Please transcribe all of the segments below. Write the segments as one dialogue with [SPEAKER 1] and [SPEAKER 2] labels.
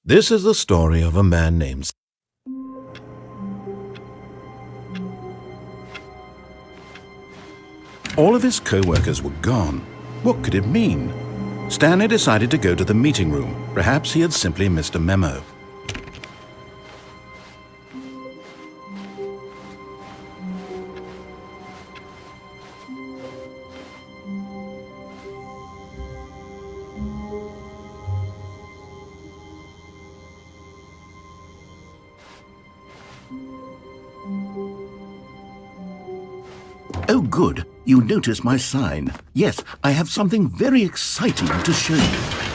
[SPEAKER 1] This is the story of a man named All of his co-workers were gone. What could it mean? Stanley decided to go to the meeting room. Perhaps he had simply missed a memo. Oh, good. You notice my sign. Yes, I have something very exciting to show you.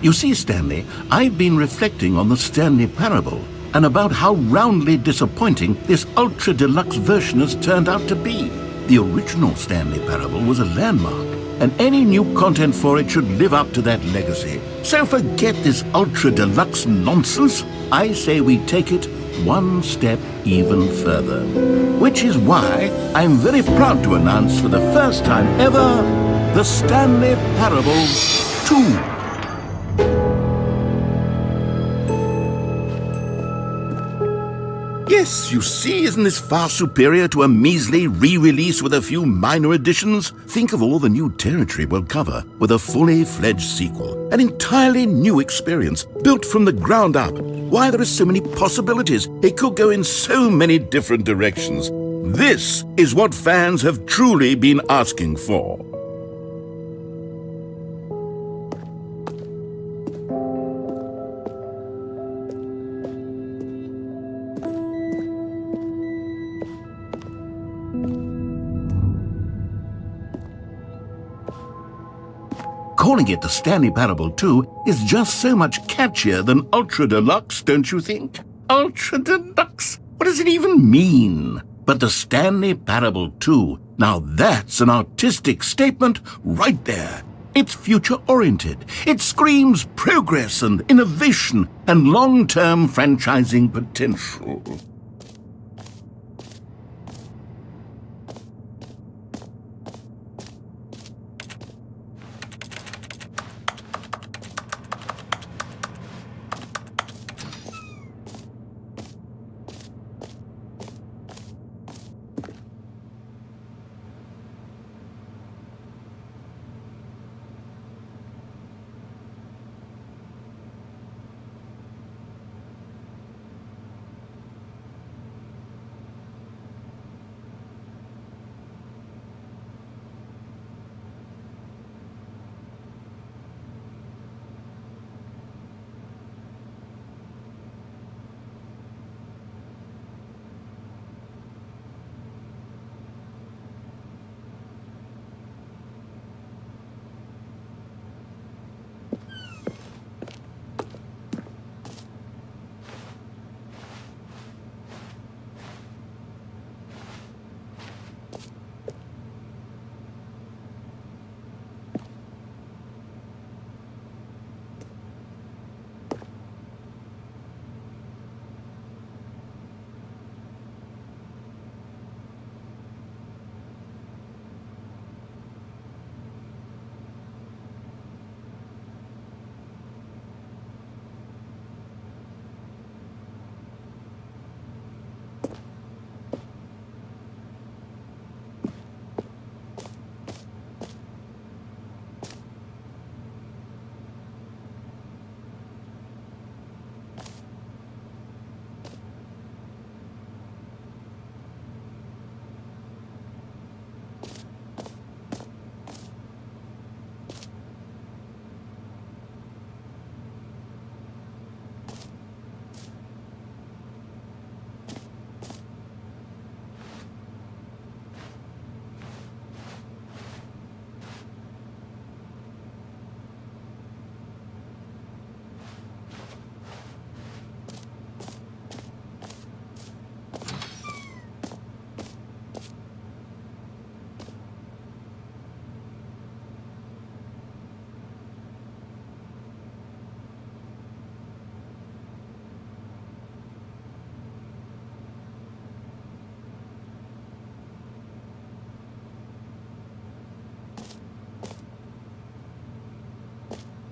[SPEAKER 1] You see, Stanley, I've been reflecting on the Stanley parable and about how roundly disappointing this ultra-deluxe version has turned out to be. The original Stanley parable was a landmark, and any new content for it should live up to that legacy. So forget this ultra-deluxe nonsense. I say we take it one step even further. Which is why I'm very proud to announce for the first time ever, the Stanley Parable 2. Yes, you see, isn't this far superior to a measly re-release with a few minor additions? Think of all the new territory we'll cover with a fully fledged sequel. An entirely new experience, built from the ground up. Why, there are so many possibilities. It could go in so many different directions. This is what fans have truly been asking for. Calling it the Stanley Parable 2 is just so much catchier than Ultra Deluxe, don't you think? Ultra Deluxe? What does it even mean? But the Stanley Parable 2, now that's an artistic statement right there. It's future-oriented. It screams progress and innovation and long-term franchising potential.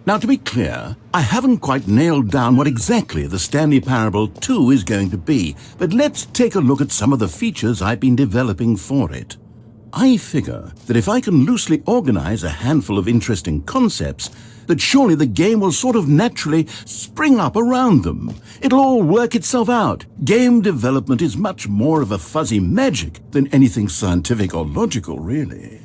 [SPEAKER 1] Now, to be clear, I haven't quite nailed down what exactly the Stanley Parable 2 is going to be, but let's take a look at some of the features I've been developing for it. I figure that if I can loosely organize a handful of interesting concepts, that surely the game will sort of naturally spring up around them. It'll all work itself out. Game development is much more of a fuzzy magic than anything scientific or logical, really.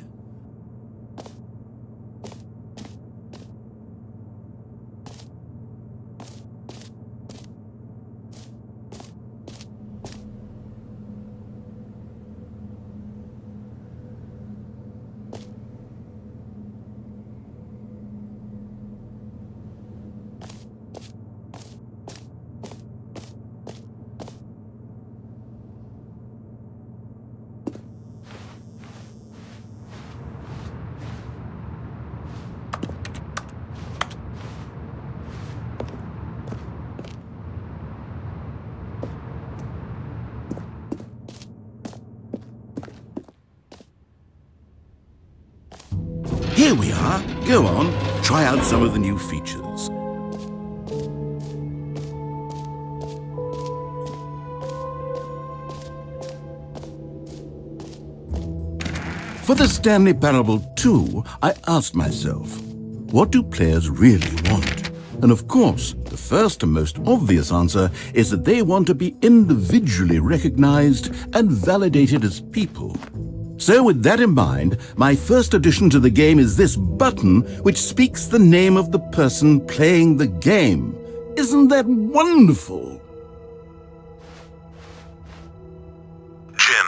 [SPEAKER 1] Here we are. Go on, try out some of the new features. For the Stanley Parable 2, I asked myself, what do players really want? And of course, the first and most obvious answer is that they want to be individually recognized and validated as people. So with that in mind, my first addition to the game is this button which speaks the name of the person playing the game. Isn't that wonderful?
[SPEAKER 2] Jim.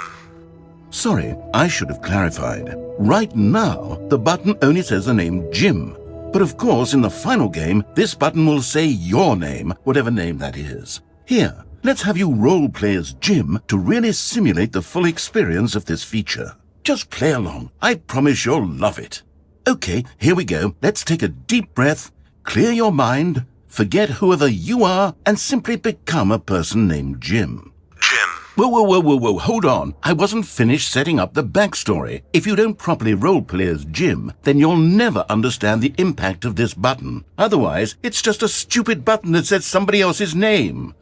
[SPEAKER 1] Sorry, I should have clarified. Right now, the button only says the name Jim. But of course, in the final game, this button will say your name, whatever name that is. Here, let's have you role-play as Jim to really simulate the full experience of this feature. Just play along. I promise you'll love it. Okay, here we go. Let's take a deep breath, clear your mind, forget whoever you are, and simply become a person named Jim.
[SPEAKER 2] Jim.
[SPEAKER 1] Whoa, hold on. I wasn't finished setting up the backstory. If you don't properly roleplay as Jim, then you'll never understand the impact of this button. Otherwise, it's just a stupid button that says somebody else's name.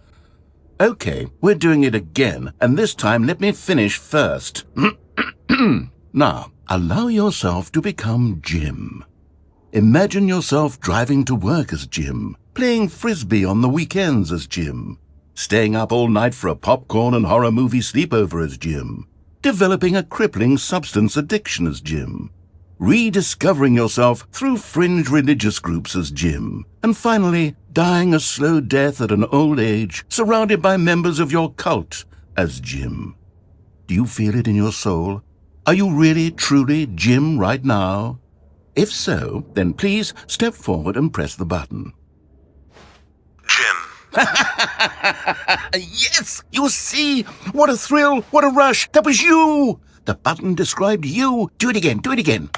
[SPEAKER 1] Okay, we're doing it again, and this time let me finish first. Now, allow yourself to become Jim. Imagine yourself driving to work as Jim, playing frisbee on the weekends as Jim, staying up all night for a popcorn and horror movie sleepover as Jim, developing a crippling substance addiction as Jim, rediscovering yourself through fringe religious groups as Jim, and finally, dying a slow death at an old age, surrounded by members of your cult as Jim. Do you feel it in your soul? Are you really, truly Jim right now? If so, then please step forward and press the button.
[SPEAKER 2] Jim.
[SPEAKER 1] Yes! You see? What a thrill! What a rush! That was you! The button described you. Do it again.
[SPEAKER 2] Jim.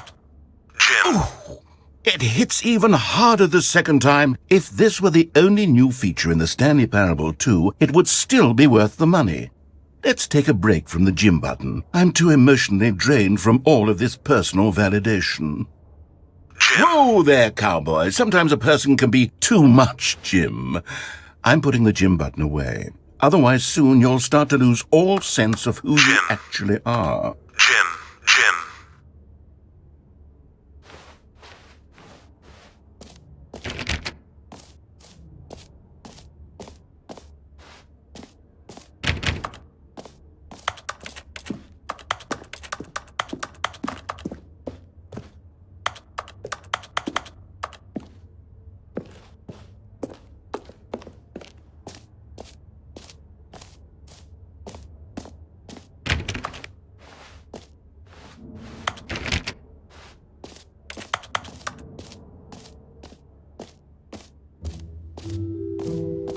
[SPEAKER 1] Oh, it hits even harder the second time. If this were the only new feature in the Stanley Parable 2, it would still be worth the money. Let's take a break from the Jim button. I'm too emotionally drained from all of this personal validation.
[SPEAKER 2] Jim.
[SPEAKER 1] Whoa there, cowboy. Sometimes a person can be too much Jim. I'm putting the Jim button away. Otherwise, soon you'll start to lose all sense of who you actually are.
[SPEAKER 2] Jim.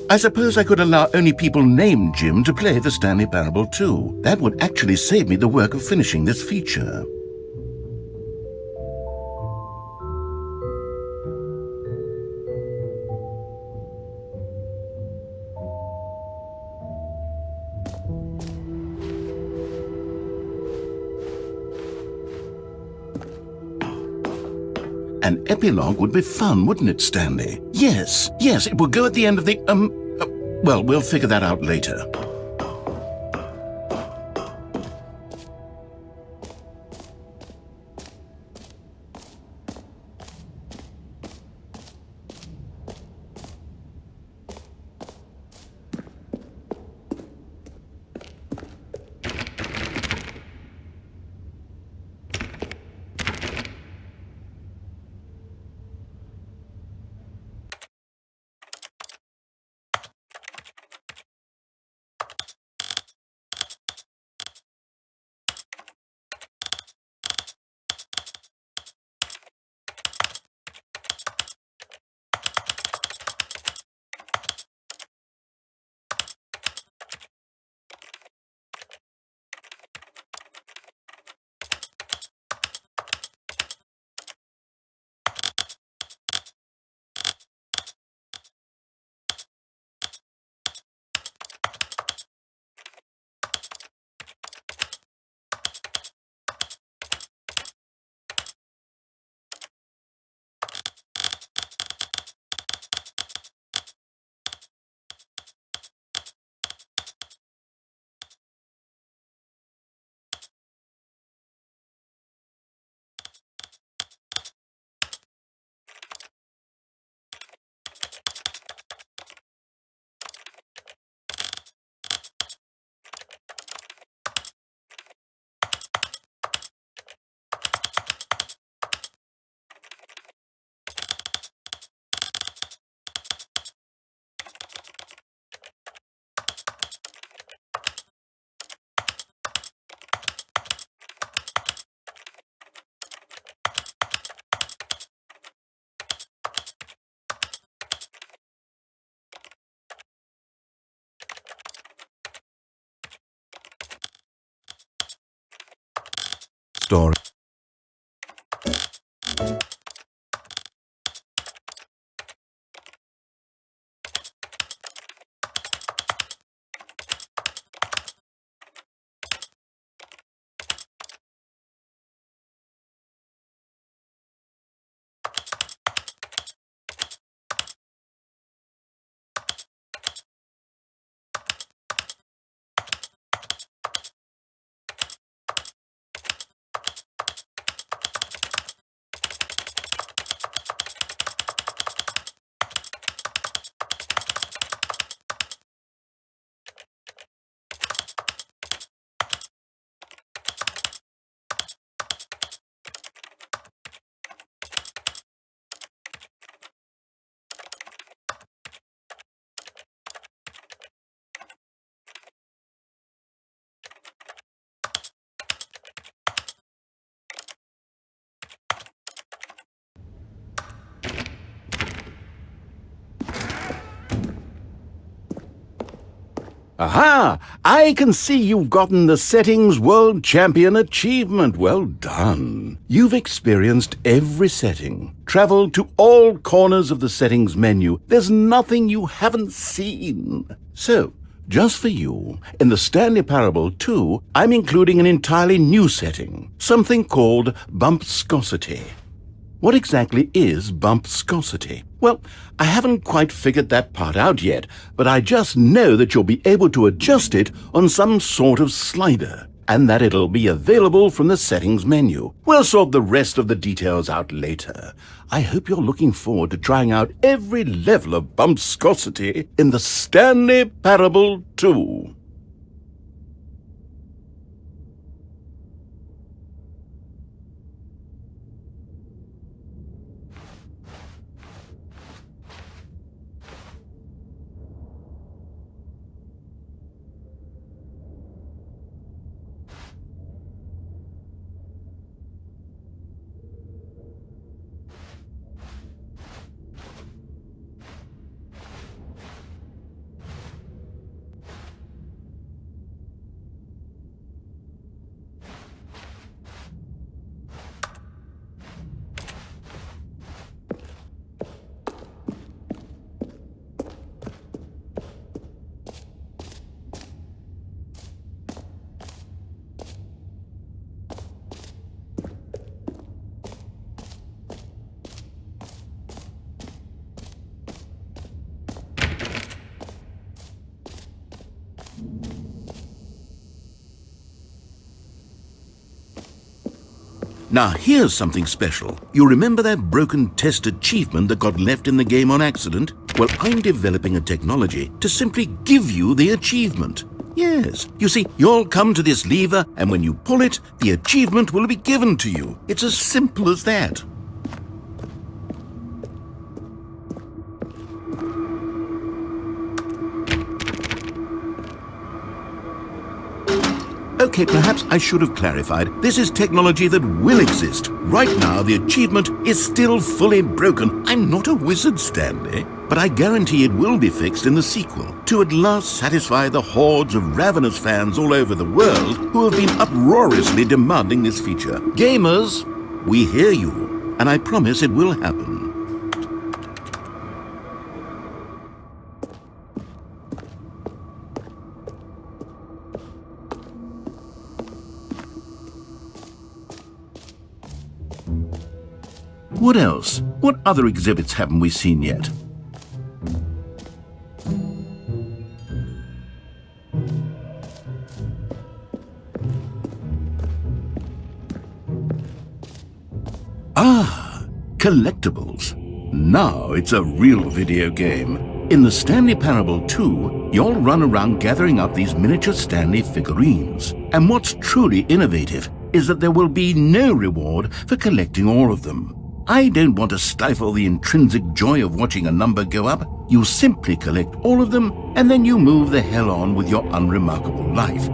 [SPEAKER 1] I suppose I could allow only people named Jim to play the Stanley Parable 2. That would actually save me the work of finishing this feature. An epilogue would be fun, wouldn't it, Stanley? Yes, it will go at the end of the, well, we'll figure that out later. Story. Aha! I can see you've gotten the Settings World Champion achievement. Well done. You've experienced every setting, traveled to all corners of the settings menu. There's nothing you haven't seen. So, just for you, in the Stanley Parable 2, I'm including an entirely new setting, something called bumpscosity. What exactly is bumpscosity? Well, I haven't quite figured that part out yet, but I just know that you'll be able to adjust it on some sort of slider, and that it'll be available from the settings menu. We'll sort the rest of the details out later. I hope you're looking forward to trying out every level of bumpscosity in the Stanley Parable 2. Now here's something special. You remember that broken test achievement that got left in the game on accident? Well, I'm developing a technology to simply give you the achievement. Yes, you see, you'll come to this lever, and when you pull it, the achievement will be given to you. It's as simple as that. Okay, perhaps I should have clarified. This is technology that will exist. Right now, the achievement is still fully broken. I'm not a wizard, Stanley, but I guarantee it will be fixed in the sequel to at last satisfy the hordes of ravenous fans all over the world who have been uproariously demanding this feature. Gamers, we hear you, and I promise it will happen. What else? What other exhibits haven't we seen yet? Ah, collectibles. Now it's a real video game. In the Stanley Parable 2, you'll run around gathering up these miniature Stanley figurines. And what's truly innovative is that there will be no reward for collecting all of them. I don't want to stifle the intrinsic joy of watching a number go up. You simply collect all of them, and then you move the hell on with your unremarkable life.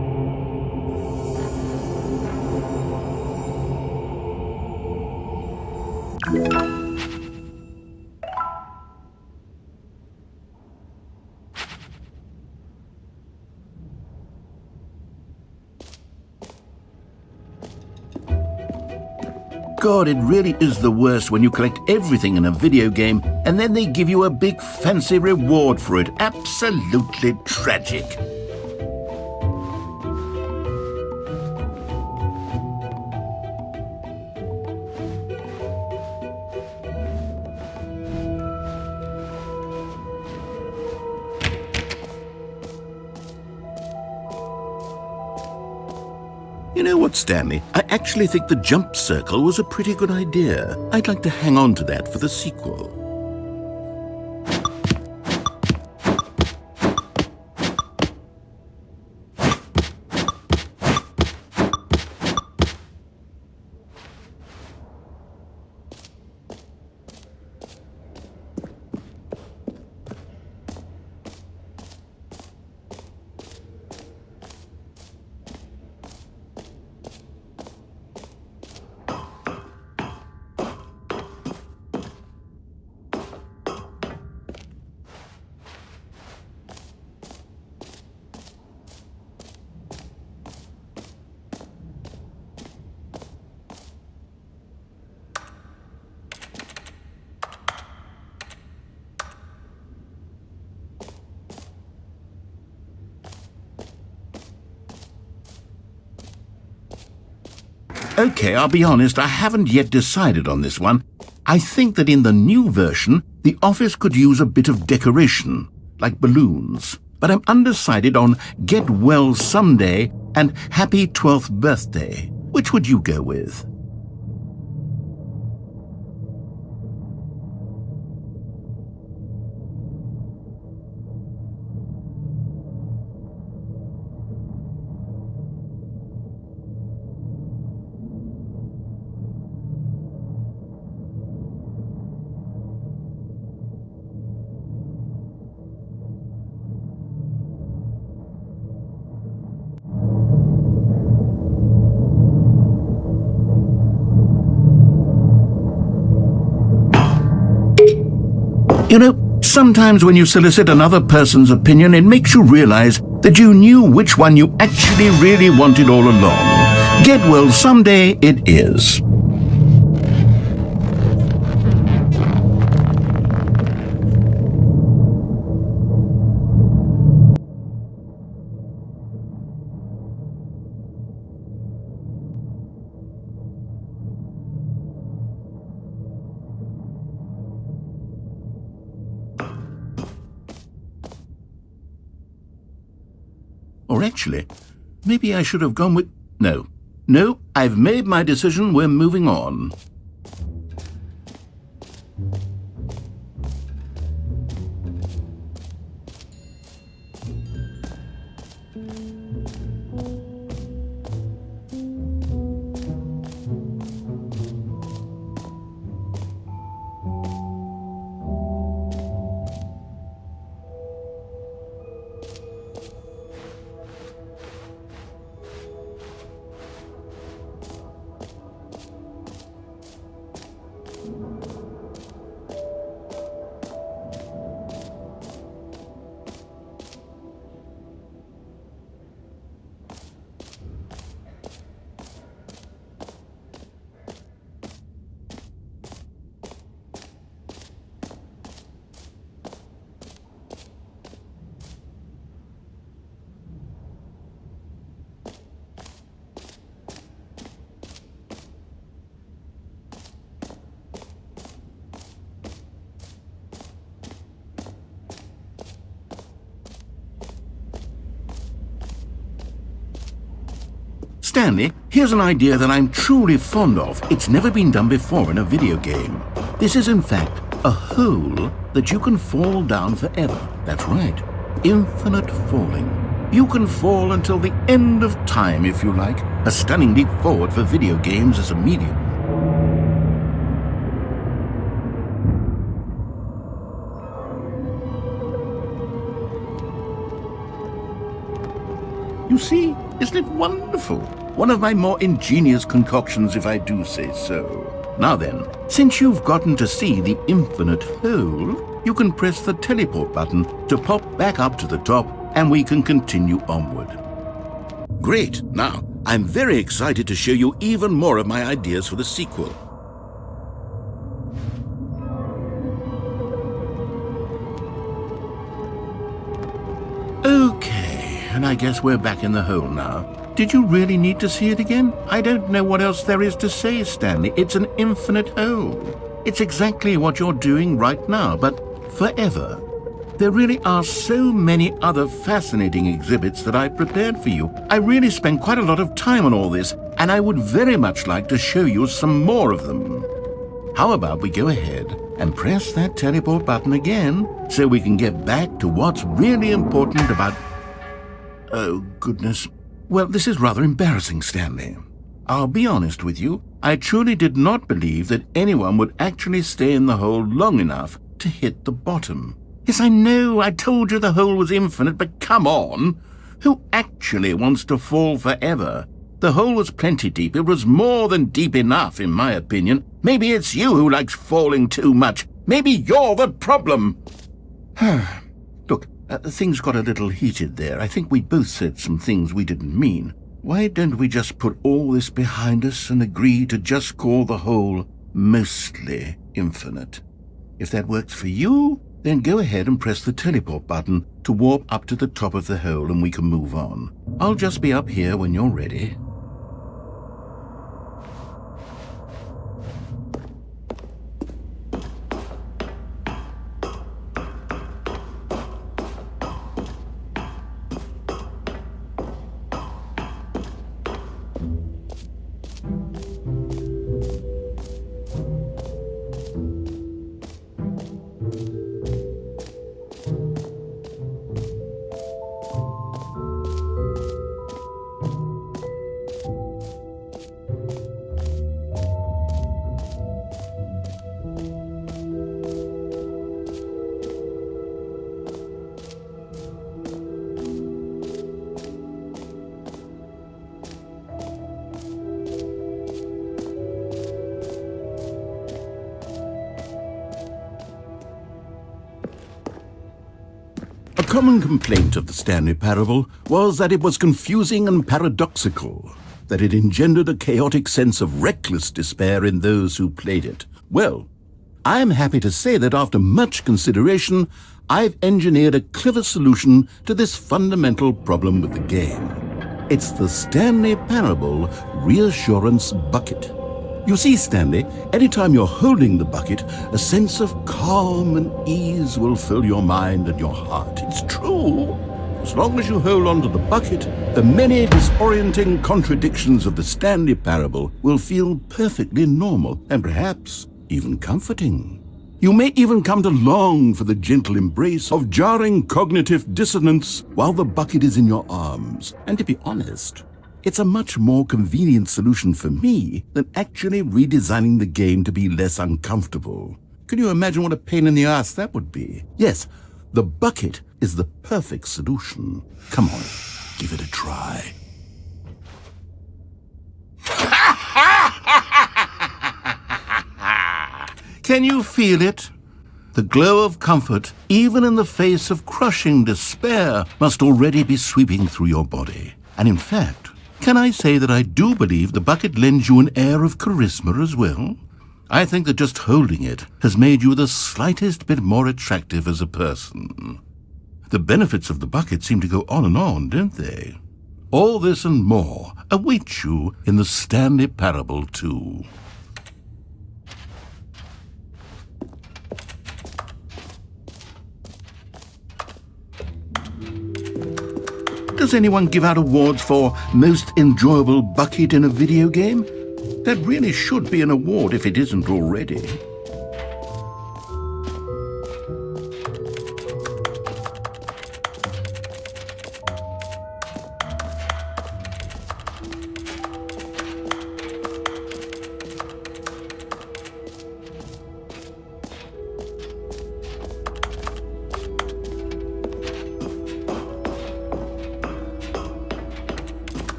[SPEAKER 1] God, it really is the worst when you collect everything in a video game and then they give you a big fancy reward for it. Absolutely tragic. You know what, Stanley? I actually think the jump circle was a pretty good idea. I'd like to hang on to that for the sequel. Okay, I'll be honest, I haven't yet decided on this one. I think that in the new version, the office could use a bit of decoration, like balloons. But I'm undecided on Get Well Someday and Happy 12th Birthday. Which would you go with? You know, sometimes when you solicit another person's opinion, it makes you realize that you knew which one you actually really wanted all along. Get Well Someday it is. Or actually, maybe I should have gone with... No, No, I've made my decision. We're moving on. Stanley, here's an idea that I'm truly fond of. It's never been done before in a video game. This is, in fact, a hole that you can fall down forever. That's right. Infinite falling. You can fall until the end of time, if you like. A stunning leap forward for video games as a medium. You see, isn't it wonderful? One of my more ingenious concoctions, if I do say so. Now then, since you've gotten to see the infinite hole, you can press the teleport button to pop back up to the top, and we can continue onward. Great! Now, I'm very excited to show you even more of my ideas for the sequel. Okay, and I guess we're back in the hole now. Did you really need to see it again? I don't know what else there is to say, Stanley. It's an infinite hole. It's exactly what you're doing right now, but forever. There really are so many other fascinating exhibits that I prepared for you. I really spent quite a lot of time on all this, and I would very much like to show you some more of them. How about we go ahead and press that teleport button again so we can get back to what's really important about... Oh, goodness. Well, this is rather embarrassing, Stanley. I'll be honest with you. I truly did not believe that anyone would actually stay in the hole long enough to hit the bottom. Yes, I know, I told you the hole was infinite, but come on! Who actually wants to fall forever? The hole was plenty deep. It was more than deep enough, in my opinion. Maybe it's you who likes falling too much. Maybe you're the problem. Look, things got a little heated there. I think we both said some things we didn't mean. Why don't we just put all this behind us and agree to just call the hole mostly infinite? If that works for you, then go ahead and press the teleport button to warp up to the top of the hole and we can move on. I'll just be up here when you're ready. A common complaint of the Stanley parable was that it was confusing and paradoxical, that it engendered a chaotic sense of reckless despair in those who played it. Well, I am happy to say that after much consideration, I've engineered a clever solution to this fundamental problem with the game. It's the Stanley Parable Reassurance Bucket. You see, Stanley, anytime you're holding the bucket, a sense of calm and ease will fill your mind and your heart. It's true. As long as you hold on to the bucket, the many disorienting contradictions of the Stanley parable will feel perfectly normal and perhaps even comforting. You may even come to long for the gentle embrace of jarring cognitive dissonance while the bucket is in your arms. And to be honest, it's a much more convenient solution for me than actually redesigning the game to be less uncomfortable. Can you imagine what a pain in the ass that would be? Yes, the bucket is the perfect solution. Come on, give it a try. Can you feel it? The glow of comfort, even in the face of crushing despair, must already be sweeping through your body. And in fact, can I say that I do believe the bucket lends you an air of charisma as well? I think that just holding it has made you the slightest bit more attractive as a person. The benefits of the bucket seem to go on, don't they? All this and more await you in the Stanley Parable too. Does anyone give out awards for most enjoyable bucket in a video game? That really should be an award if it isn't already.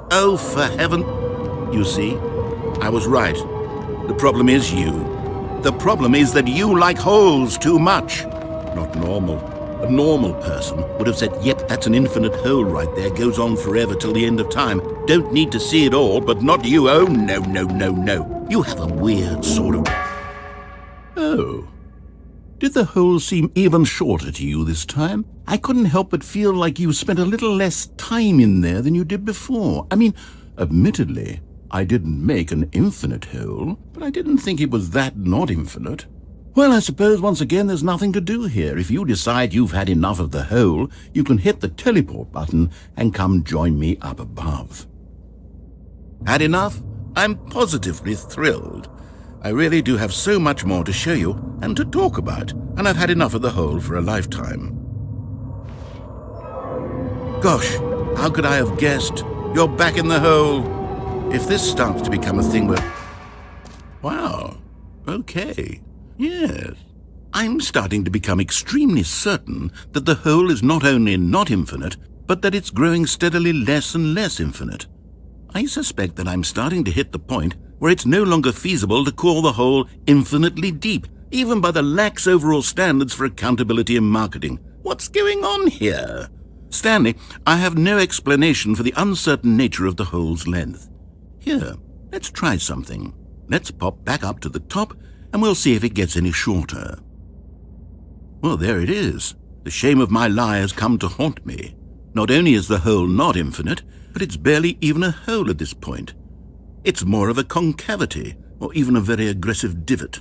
[SPEAKER 1] Oh, for heaven... You see, I was right. The problem is you. The problem is that you like holes too much. Not normal. A normal person would have said, yep, that's an infinite hole right there, goes on forever till the end of time. Don't need to see it all, but not you. Oh, no, no, no, no. You have a weird sort of... Oh. Did the hole seem even shorter to you this time? I couldn't help but feel like you spent a little less time in there than you did before. I mean, admittedly, I didn't make an infinite hole, but I didn't think it was that not infinite. Well, I suppose once again there's nothing to do here. If you decide you've had enough of the hole, you can hit the teleport button and come join me up above. Had enough? I'm positively thrilled. I really do have so much more to show you and to talk about, and I've had enough of the hole for a lifetime. Gosh, how could I have guessed? You're back in the hole. If this starts to become a thing where... Wow, okay, yes. I'm starting to become extremely certain that the hole is not only not infinite, but that it's growing steadily less and less infinite. I suspect that I'm starting to hit the point where it's no longer feasible to call the hole infinitely deep, even by the lax overall standards for accountability and marketing. What's going on here? Stanley, I have no explanation for the uncertain nature of the hole's length. Here, let's try something. Let's pop back up to the top, and we'll see if it gets any shorter. Well, there it is. The shame of my lie has come to haunt me. Not only is the hole not infinite, but it's barely even a hole at this point. It's more of a concavity, or even a very aggressive divot.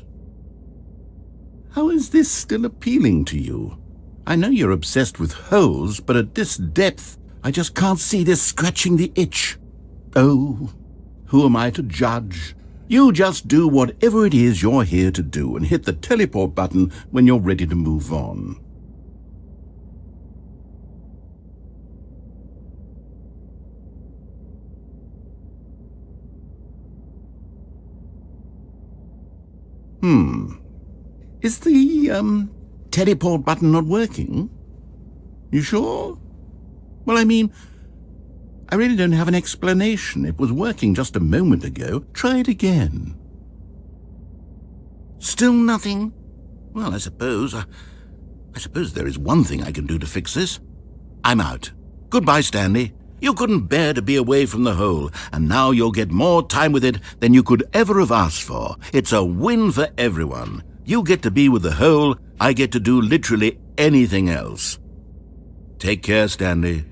[SPEAKER 1] How is this still appealing to you? I know you're obsessed with holes, but at this depth, I just can't see this scratching the itch. Oh, who am I to judge? You just do whatever it is you're here to do and hit the teleport button when you're ready to move on. Is the, teleport button not working? You sure? Well, I mean, I really don't have an explanation. It was working just a moment ago. Try it again. Still nothing? Well, I suppose there is one thing I can do to fix this. I'm out. Goodbye, Stanley. You couldn't bear to be away from the hole, and now you'll get more time with it than you could ever have asked for. It's a win for everyone. You get to be with the hole, I get to do literally anything else. Take care, Stanley.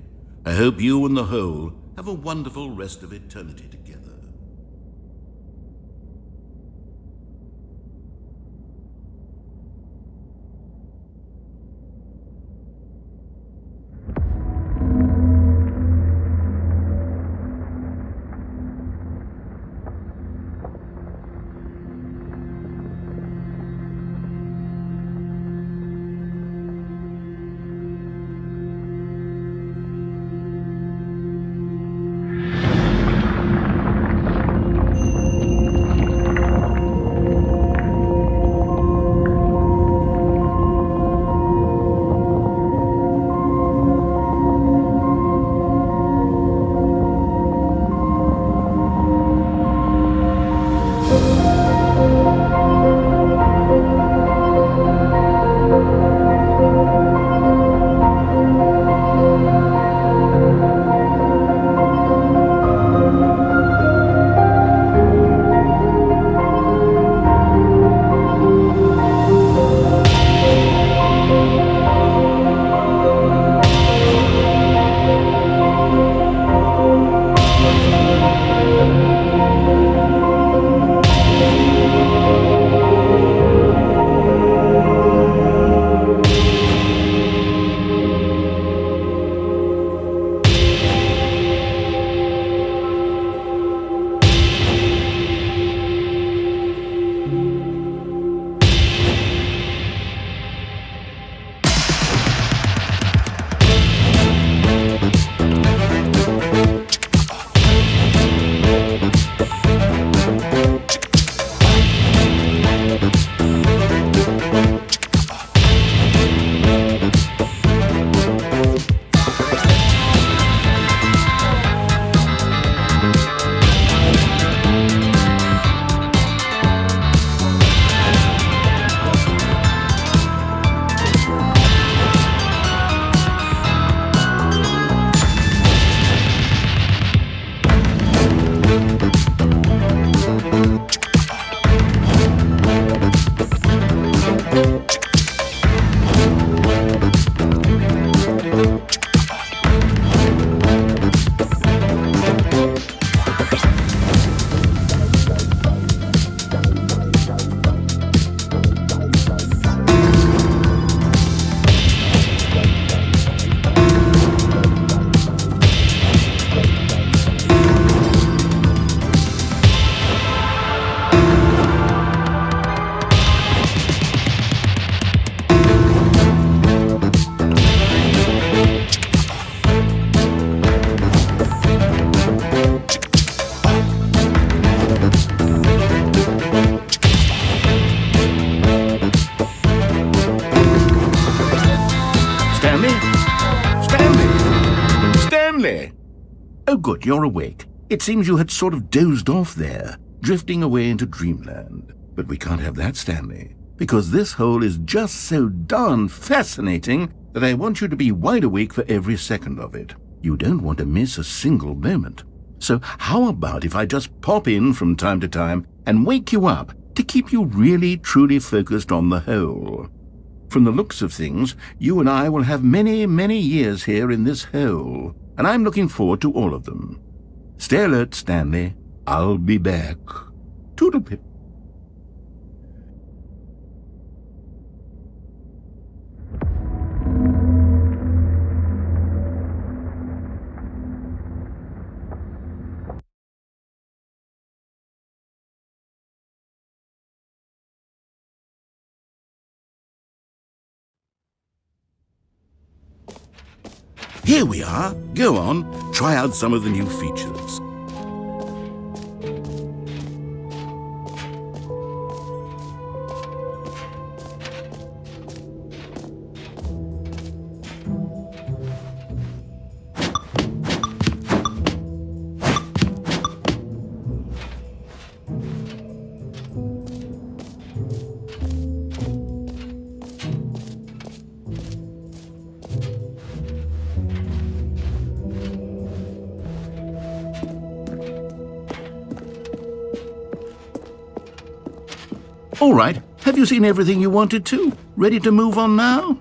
[SPEAKER 1] I hope you and the hole have a wonderful rest of eternity together. good, you're awake. It seems you had sort of dozed off there, drifting away into dreamland. But we can't have that, Stanley, because this hole is just so darn fascinating that I want you to be wide awake for every second of it. You don't want to miss a single moment. So how about if I just pop in from time to time and wake you up to keep you really, truly focused on the hole? From the looks of things, you and I will have many, many years here in this hole, and I'm looking forward to all of them. Stay alert, Stanley. I'll be back. Toodle-pip. Here we are. Go on, try out some of the new features. All right, have you seen everything you wanted to? Ready to move on now?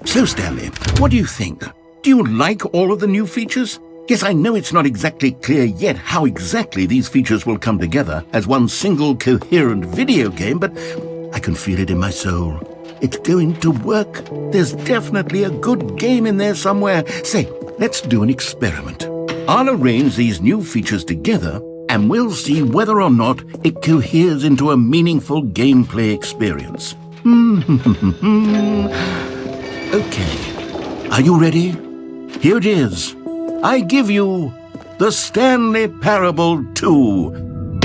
[SPEAKER 1] So, Stanley, what do you think? Do you like all of the new features? Yes, I know it's not exactly clear yet how exactly these features will come together as one single coherent video game, but I can feel it in my soul. It's going to work. There's definitely a good game in there somewhere. Say, let's do an experiment. I'll arrange these new features together, and we'll see whether or not it coheres into a meaningful gameplay experience. Okay, are you ready? Here it is. I give you the Stanley Parable 2.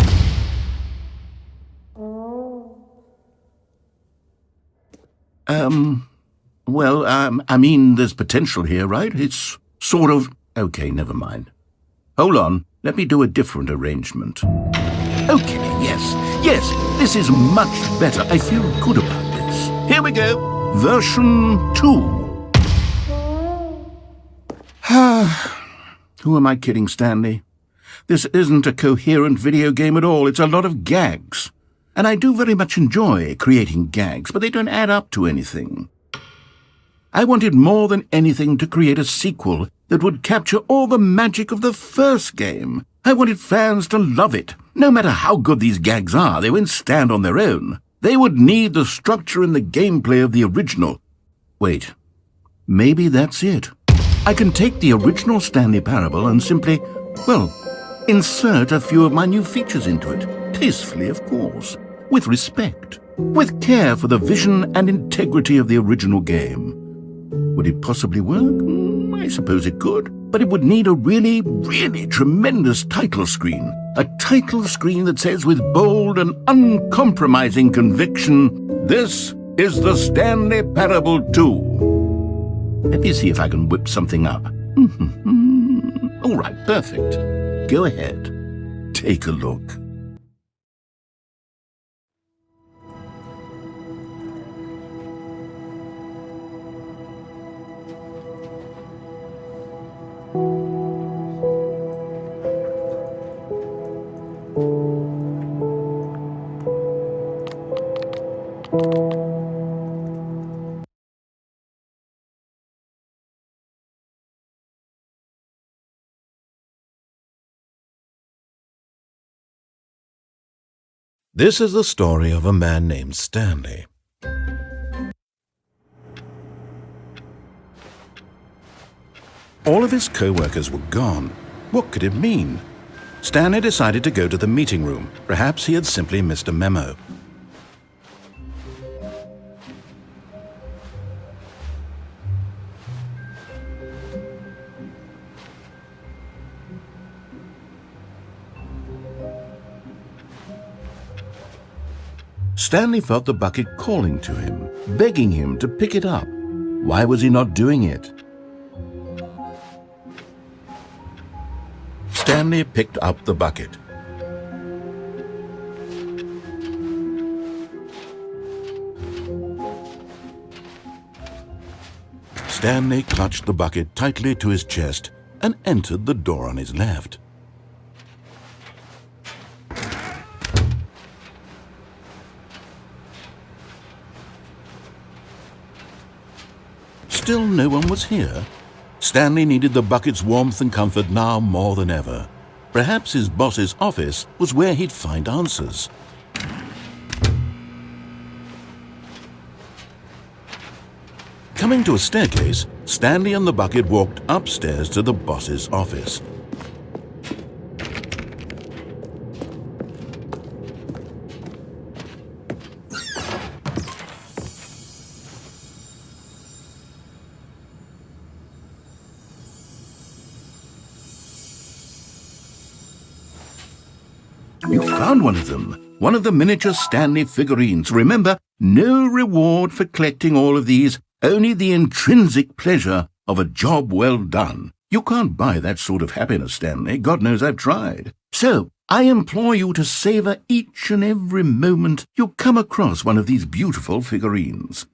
[SPEAKER 1] I mean, there's potential here, right? It's sort of... Okay, never mind. Hold on, let me do a different arrangement. Okay, yes, this is much better. I feel good about this. Here we go. Version 2. Who am I kidding, Stanley? This isn't a coherent video game at all. It's a lot of gags. And I do very much enjoy creating gags, but they don't add up to anything. I wanted more than anything to create a sequel that would capture all the magic of the first game. I wanted fans to love it. No matter how good these gags are, they won't stand on their own. They would need the structure and the gameplay of the original. Wait, maybe that's it. I can take the original Stanley Parable and simply, insert a few of my new features into it. Tastefully, of course. With respect. With care for the vision and integrity of the original game. Would it possibly work? I suppose it could. But it would need a really, really tremendous title screen. A title screen that says with bold and uncompromising conviction, "This is the Stanley Parable 2. Let me see if I can whip something up. All right, perfect. Go ahead. Take a look. This is the story of a man named Stanley. All of his co-workers were gone. What could it mean? Stanley decided to go to the meeting room. Perhaps he had simply missed a memo. Stanley felt the bucket calling to him, begging him to pick it up. Why was he not doing it? Stanley picked up the bucket. Stanley clutched the bucket tightly to his chest and entered the door on his left. Still no one was here. Stanley needed the bucket's warmth and comfort now more than ever. Perhaps his boss's office was where he'd find answers. Coming to a staircase, Stanley and the bucket walked upstairs to the boss's office. You found one of them. One of the miniature Stanley figurines. Remember, no reward for collecting all of these, only the intrinsic pleasure of a job well done. You can't buy that sort of happiness, Stanley. God knows I've tried. So, I implore you to savor each and every moment you come across one of these beautiful figurines.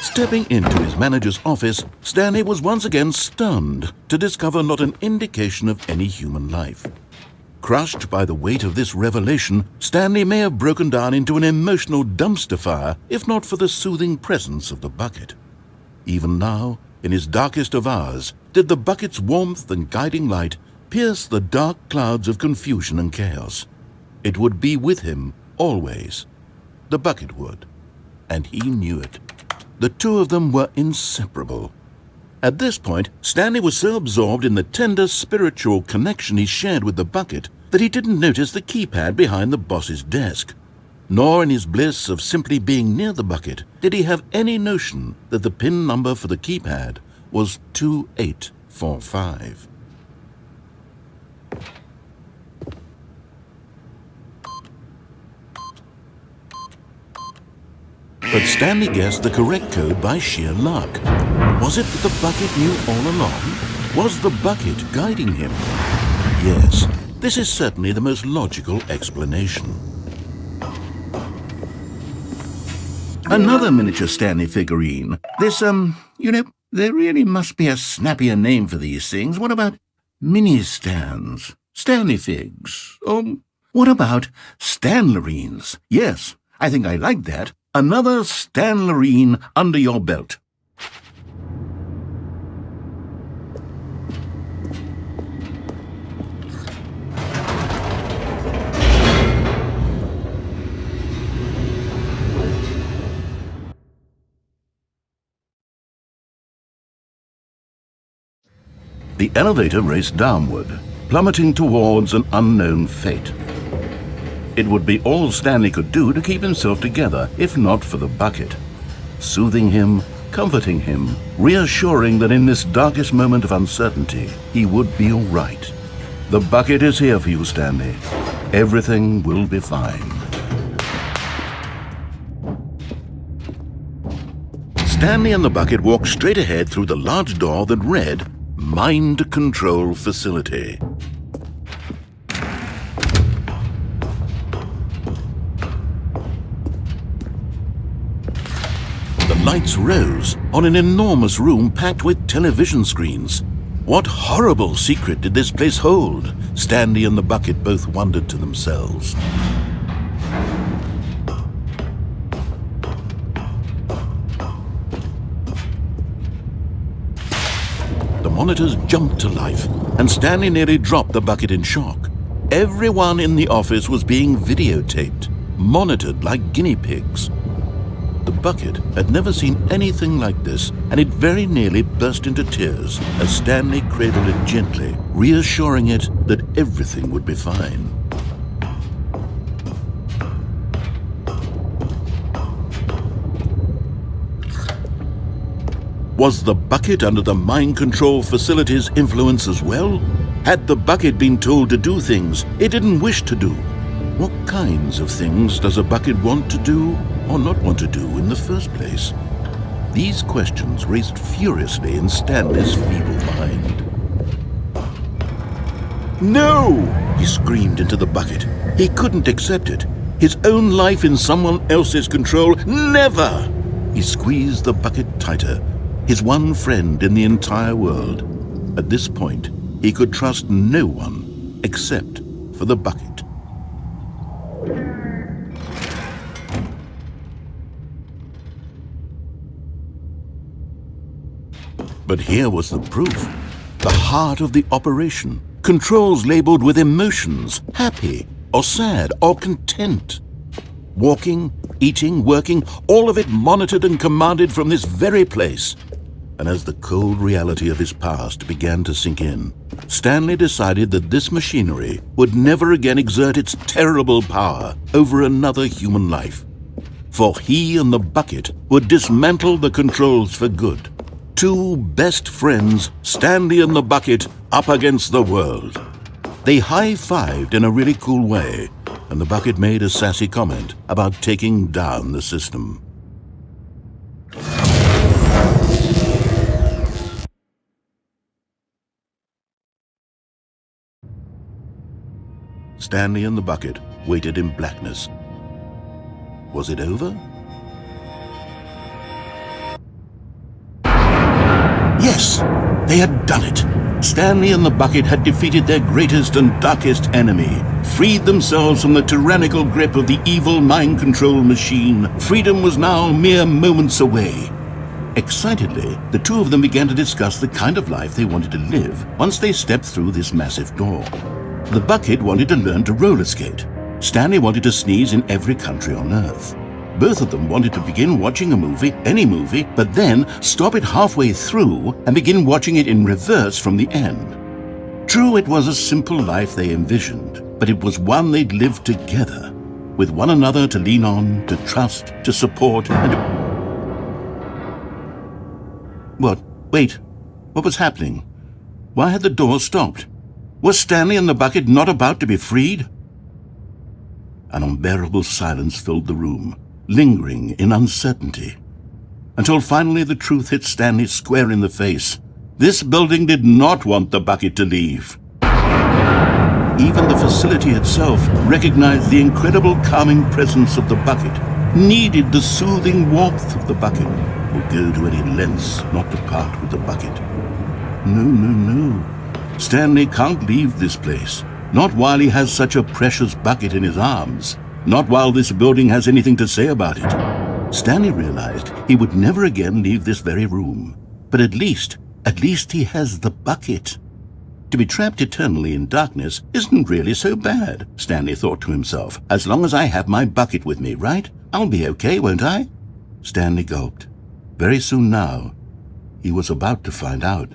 [SPEAKER 1] Stepping into his manager's office, Stanley was once again stunned to discover not an indication of any human life. Crushed by the weight of this revelation, Stanley may have broken down into an emotional dumpster fire if not for the soothing presence of the bucket. Even now, in his darkest of hours, did the bucket's warmth and guiding light pierce the dark clouds of confusion and chaos. It would be with him always. The bucket would, and he knew it. The two of them were inseparable. At this point, Stanley was so absorbed in the tender spiritual connection he shared with the bucket that he didn't notice the keypad behind the boss's desk. Nor in his bliss of simply being near the bucket did he have any notion that the PIN number for the keypad was 2845. But Stanley guessed the correct code by sheer luck. Was it that the bucket knew all along? Was the bucket guiding him? Yes, this is certainly the most logical explanation. Another miniature Stanley figurine. This, there really must be a snappier name for these things. What about mini-stands? Stanley figs? What about Stanlerines? Yes, I think I like that. Another Stanlerine under your belt. The elevator raced downward, plummeting towards an unknown fate. It would be all Stanley could do to keep himself together, if not for the bucket. Soothing him, comforting him, reassuring that in this darkest moment of uncertainty, he would be all right. The bucket is here for you, Stanley. Everything will be fine. Stanley and the bucket walked straight ahead through the large door that read, Mind Control Facility. The lights rose on an enormous room packed with television screens. What horrible secret did this place hold? Stanley and the bucket both wondered to themselves. The monitors jumped to life, and Stanley nearly dropped the bucket in shock. Everyone in the office was being videotaped, monitored like guinea pigs. The bucket had never seen anything like this, and it very nearly burst into tears as Stanley cradled it gently, reassuring it that everything would be fine. Was the bucket under the mind control facility's influence as well? Had the bucket been told to do things it didn't wish to do? What kinds of things does a bucket want to do or not want to do in the first place? These questions raced furiously in Stanley's feeble mind. No! He screamed into the bucket. He couldn't accept it. His own life in someone else's control, never! He squeezed the bucket tighter. His one friend in the entire world. At this point, he could trust no one except for the bucket. But here was the proof. The heart of the operation. Controls labeled with emotions, happy or sad or content. Walking, eating, working, all of it monitored and commanded from this very place. And as the cold reality of his past began to sink in, Stanley decided that this machinery would never again exert its terrible power over another human life. For he and the bucket would dismantle the controls for good. Two best friends, Stanley and the bucket, up against the world. They high-fived in a really cool way, and the bucket made a sassy comment about taking down the system. Stanley and the bucket waited in blackness. Was it over? Yes, they had done it. Stanley and the bucket had defeated their greatest and darkest enemy, freed themselves from the tyrannical grip of the evil mind control machine. Freedom was now mere moments away. Excitedly, the two of them began to discuss the kind of life they wanted to live once they stepped through this massive door. The bucket wanted to learn to roller skate. Stanley wanted to sneeze in every country on Earth. Both of them wanted to begin watching a movie, any movie, but then stop it halfway through and begin watching it in reverse from the end. True, it was a simple life they envisioned, but it was one they'd lived together, with one another to lean on, to trust, to support, and... What? Wait. What was happening? Why had the door stopped? Was Stanley and the bucket not about to be freed? An unbearable silence filled the room, lingering in uncertainty, until finally the truth hit Stanley square in the face. This building did not want the bucket to leave. Even the facility itself recognized the incredible calming presence of the bucket, needed the soothing warmth of the bucket, would go to any lengths not to part with the bucket. No, no, no. Stanley can't leave this place. Not while he has such a precious bucket in his arms. Not while this building has anything to say about it. Stanley realized he would never again leave this very room. But at least he has the bucket. To be trapped eternally in darkness isn't really so bad, Stanley thought to himself. As long as I have my bucket with me, right? I'll be okay, won't I? Stanley gulped. Very soon now, he was about to find out.